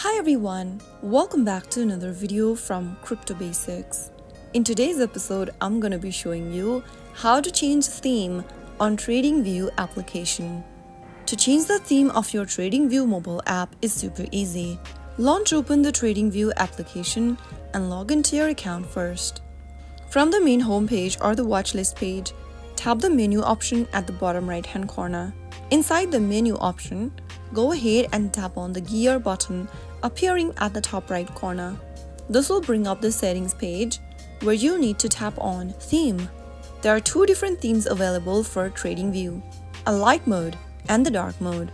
Hi everyone, welcome back to another video from Crypto Basics. In today's episode, I'm going to be showing you how to change theme on TradingView application. To change the theme of your TradingView mobile app is super easy. Launch open the TradingView application and log into your account first. From the main homepage or the watchlist page, tap the menu option at the bottom right hand corner. Inside the menu option, go ahead and tap on the gear button appearing at the top right corner. This will bring up the settings page where you need to tap on theme. There are two different themes available for TradingView, a light mode and the dark mode.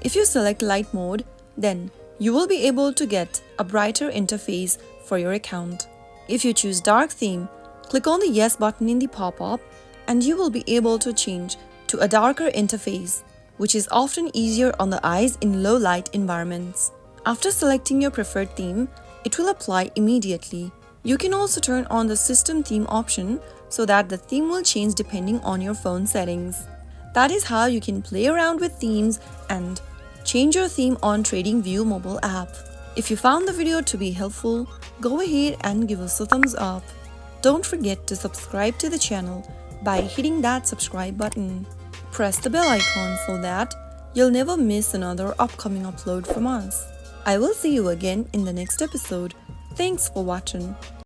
If you select light mode, then you will be able to get a brighter interface for your account. If you choose dark theme, click on the yes button in the pop-up and you will be able to change to a darker interface, which is often easier on the eyes in low light environments. After selecting your preferred theme, it will apply immediately. You can also turn on the system theme option so that the theme will change depending on your phone settings. That is how you can play around with themes and change your theme on TradingView mobile app. If you found the video to be helpful, go ahead and give us a thumbs up. Don't forget to subscribe to the channel by hitting that subscribe button. Press the bell icon so that you'll never miss another upcoming upload from us. I will see you again in the next episode. Thanks for watching.